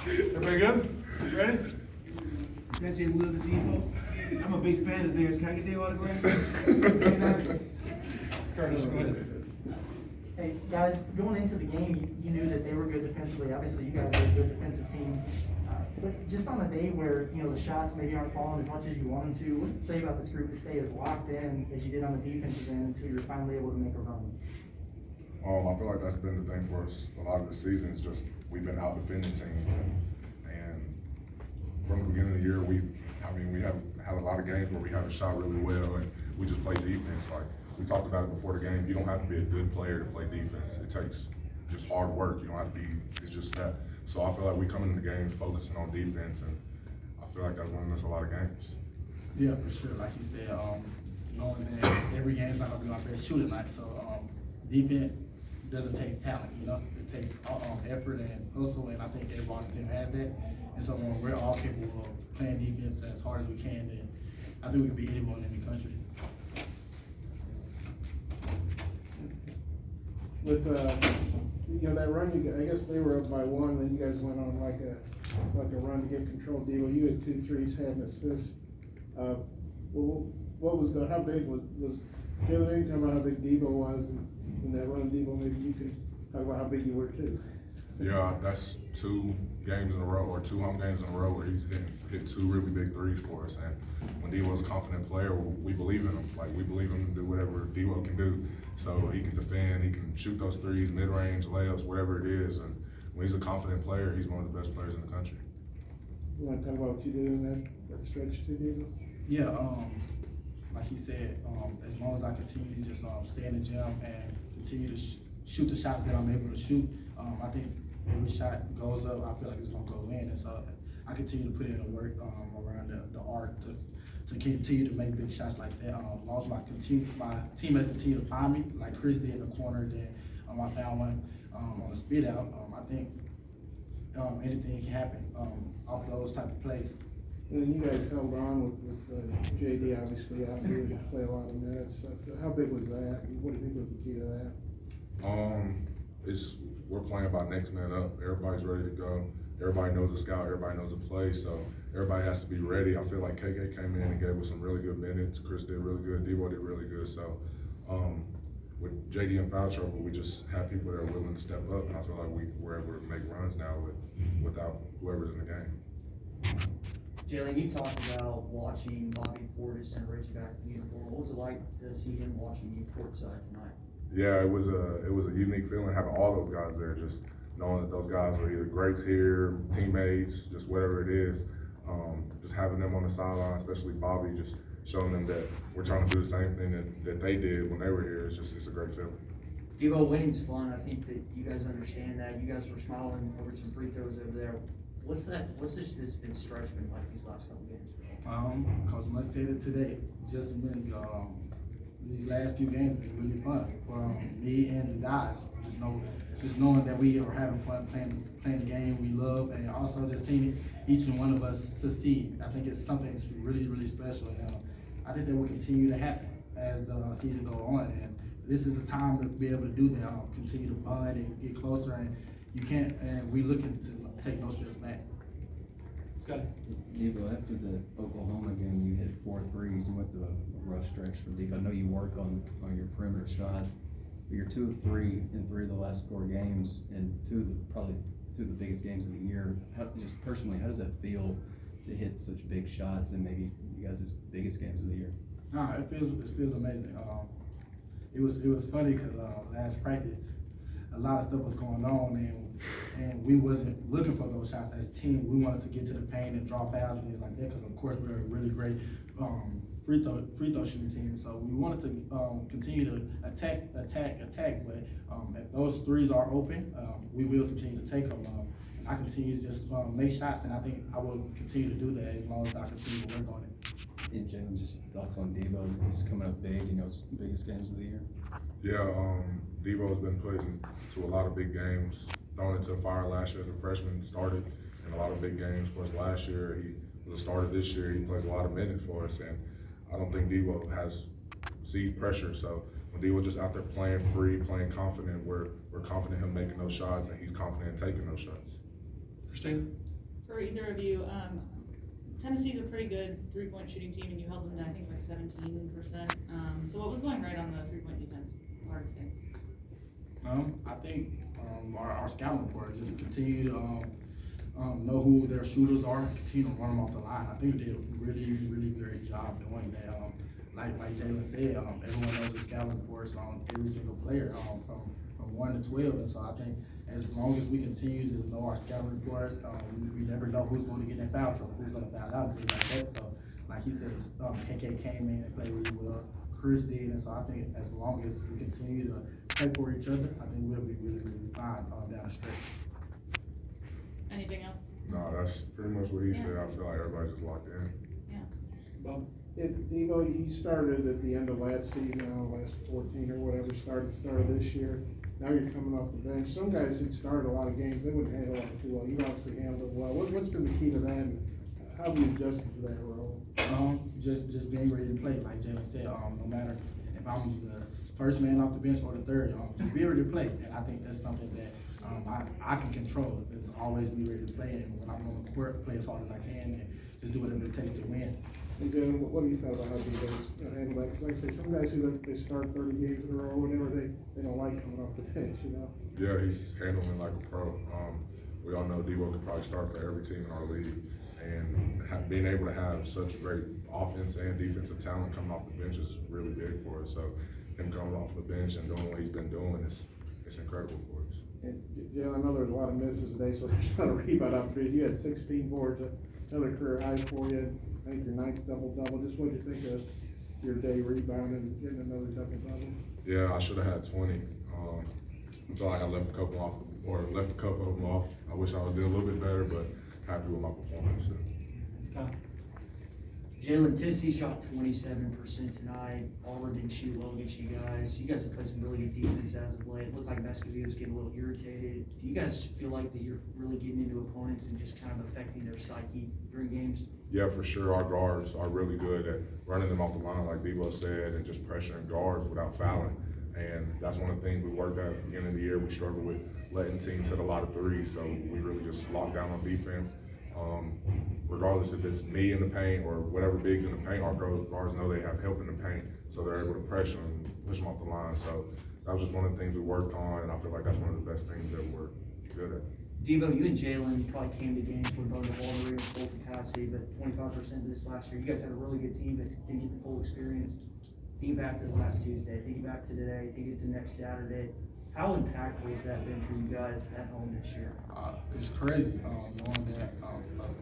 Everybody good? Ready? That's Jay Will, the Devo. I'm a big fan of theirs. Can I get their autograph? Curtis, go ahead. Hey, guys, going into the game, you knew that they were good defensively. Obviously, you guys are a good defensive team. But just on a day where, the shots maybe aren't falling as much as you want them to, what does it say about this group to stay as locked in as you did on the defensive end until you're finally able to make a run? I feel like that's been the thing for us a lot of the season is just we've been out defending teams and from the beginning of the year we have had a lot of games where we haven't shot really well and we just play defense. Like we talked about it before the game, you don't have to be a good player to play defense. It takes just hard work. You don't have to be, it's just that. So I feel like we come into the games focusing on defense and I feel like that's winning us a lot of games. Yeah, for sure. Like you said, knowing that every game's not gonna be our best shooting night, so defense doesn't take talent, it takes effort and hustle, and I think every team has that. And so when we're all capable of playing defense as hard as we can, then I think we can beat anyone in the country. With that run, I guess they were up by one, then you guys went on like a run to get control. Devo, you had 2 threes, had an assist. What was how big was Jaylen? Talk about how big Devo was in that run. Devo, maybe you could talk about how big you were too. Yeah, that's 2 games in a row, or 2 home games in a row where he's hit 2 really big threes for us. And when Devo's a confident player, we believe in him. Like we believe him to do whatever Devo can do. So he can defend, he can shoot those threes, mid-range, layups, whatever it is. And when he's a confident player, he's one of the best players in the country. You want to talk about what you did in that stretch too, Devo? Yeah, like he said, as long as I continue to just stay in the gym and continue to shoot the shots that I'm able to shoot, I think every shot goes up, I feel like it's gonna go in, and so I continue to put in the work around the arc to continue to make big shots like that. As long as my teammates continue to find me, like Chris did in the corner, then I found one on a spit out. I think anything can happen off those type of plays. And then you guys held on with JD obviously out here to play a lot of minutes. So how big was that? What do you think was the key to that? We're playing by next man up. Everybody's ready to go. Everybody knows a scout. Everybody knows a play. So everybody has to be ready. I feel like KK came in and gave us some really good minutes. Chris did really good. Devo did really good. So with JD in foul trouble, we just have people that are willing to step up, and I feel like we're able to make runs now without whoever's in the game. Jaylen, you talked about watching Bobby Portis and Ridgeback uniform. What was it like to see him watching you courtside tonight? Yeah, it was a unique feeling having all those guys there, just knowing that those guys were either greats here, teammates, just whatever it is. Just having them on the sideline, especially Bobby, just showing them that we're trying to do the same thing that they did when they were here. It's a great feeling. Devo, winning's fun. I think that you guys understand that. You guys were smiling over some free throws over there. What's this stretch been like these last couple games? Coach Mudd said it today. Just been these last few games have been really fun for me and the guys. Just knowing that we are having fun playing the game we love, and also just seeing each and one of us succeed. I think it's something that's really, really special, and I think that will continue to happen as the season goes on. And this is the time to be able to do that. Continue to bond and get closer, and we're looking to take no steps back. Devo, after the Oklahoma game, you hit 4 threes and went through a rough stretch for Devo. I know you work on your perimeter shot, but you're 2 of 3 in 3 of the last 4 games, and probably two of the biggest games of the year. Just personally, how does that feel to hit such big shots and maybe you guys' biggest games of the year? It feels amazing. It was funny because last practice, a lot of stuff was going on, and we wasn't looking for those shots as a team. We wanted to get to the paint and draw fouls and things like that because, of course, we're a really great free throw shooting team. So we wanted to continue to attack. But if those threes are open, we will continue to take them. And I continue to just make shots, and I think I will continue to do that as long as I continue to work on it. And Jaylen, just thoughts on Devo? He's coming up big, his biggest games of the year. Yeah, Devo's been put into a lot of big games, thrown into the fire last year as a freshman, started in a lot of big games for us last year. He was a starter this year. He plays a lot of minutes for us, and I don't think Devo sees pressure. So when Devo's just out there playing free, playing confident, we're confident in him making those shots, and he's confident in taking those shots. Christine? for either of you, Tennessee's a pretty good three-point shooting team, and you held them to, I think, like 17%. So what was going right on the three-point defense part of things? I think our scouting report just continue to know who their shooters are, continue to run them off the line. I think they did a really great job doing that. Like Jaylen said, everyone knows the scouting reports on every single player from 1 to 12, and so I think as long as we continue to know our scouting reports, we never know who's going to get in foul trouble, who's going to foul out, and things like that. So, like he said, KK came in and played really well. Chris did, and so I think as long as we continue to play for each other, I think we'll be really fine down the stretch. Anything else? No, that's pretty much what he said. I feel like everybody just locked in. Bob? Devo, you started at the end of last season, last 14 or whatever, started this year. Now you're coming off the bench. Some guys who'd started a lot of games, they wouldn't handle it too well. You obviously handled it well. What's been the key to that, and how have you adjusted to that role? Just being ready to play, like Jaylen said. No matter if I'm the first man off the bench or the third, just be ready to play. And I think that's something that I can control. Is always be ready to play, and when I'm on the court, play as hard as I can, and just do whatever it takes to win. And Jaylen, what do you think about how Devo's handle that? Because like I say, some guys who they start 30 games in a row or whatever, they don't like coming off the bench, you know? Yeah, he's handling like a pro. We all know Devo could probably start for every team in our league, and being able to have such great offense and defensive talent coming off the bench is really big for us. So him coming off the bench and doing what he's been doing it's incredible for us. And Jaylen, I know there's a lot of misses today, so there's not a rebound opportunity. You had 16 boards, another career high for you. I think your ninth double-double. Just what did you think of your day rebounding and getting another double-double? Yeah, I should have had 20. I feel like I left a couple of them off. I wish I would did a little bit better, but happy with my performance. Jaylen, Tennessee shot 27% tonight. Auburn didn't shoot well against you guys. You guys have played some really good defense as of late. It looked like Mescovia was getting a little irritated. Do you guys feel like that you're really getting into opponents and just kind of affecting their psyche during games? Yeah, for sure. Our guards are really good at running them off the line, like Devo said, and just pressuring guards without fouling. And that's one of the things we worked at the beginning of the year. We struggled with letting teams hit a lot of threes, so we really just locked down on defense. Regardless if it's me in the paint or whatever big's in the paint, our guards know they have help in the paint, so they're able to pressure and push them off the line. So that was just one of the things we worked on, and I feel like that's one of the best things that we're good at. Devo, you and Jaylen probably came to games where both of all were in full capacity, but 25% this last year. You guys had a really good team, but didn't get the full experience. Thinking back to the last Tuesday, thinking back to today, thinking to next Saturday, how impactful has that been for you guys at home this year? It's crazy knowing that,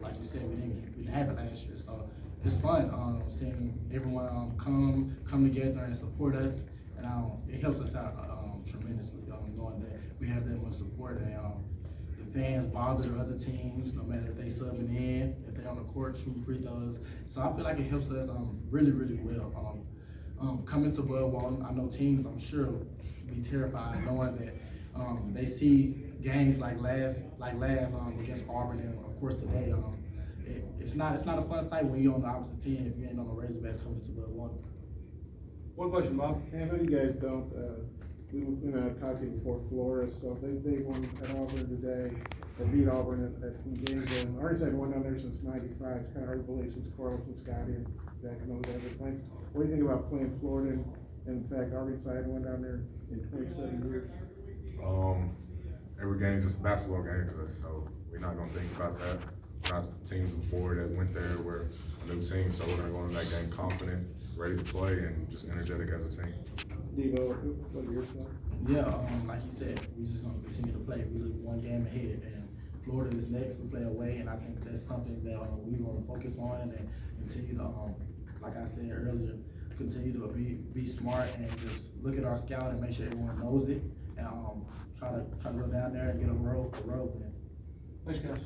like you said, we didn't have it last year, so it's fun seeing everyone come together and support us, and it helps us out tremendously knowing that we have that much support, and the fans bother the other teams, no matter if they subbing in, if they're on the court shooting free throws. So I feel like it helps us really well. Coming to Bud Walton, I know teams, I'm sure, be terrified knowing that they see games like last against Auburn, and of course today. It's not a fun sight when you're on the opposite team if you ain't on the Razorbacks coming to Bud Walton. One question, Bob. I know you guys don't. We talked to you before Flores, so they won at Auburn today. They beat Auburn at some games. And Orange had won down there since '95. It's kind of hard to believe since Corliss and Scott here back in those days. What do you think about playing Florida? And in fact, Arkansas had won down there in 27 years. Every game is just a basketball game to us, so we're not gonna think about that. Not teams before that went there were a new team, so we're gonna go into that game confident, ready to play, and just energetic as a team. Devo, what are your thoughts? Yeah, like you said, we're just gonna continue to play. We look one game ahead, and Florida is next. We play away, and I think that's something that we're gonna focus on and continue to, like I said earlier, continue to be smart and just look at our scout and make sure everyone knows it, and try to go down there and get a road for road. Thanks, guys.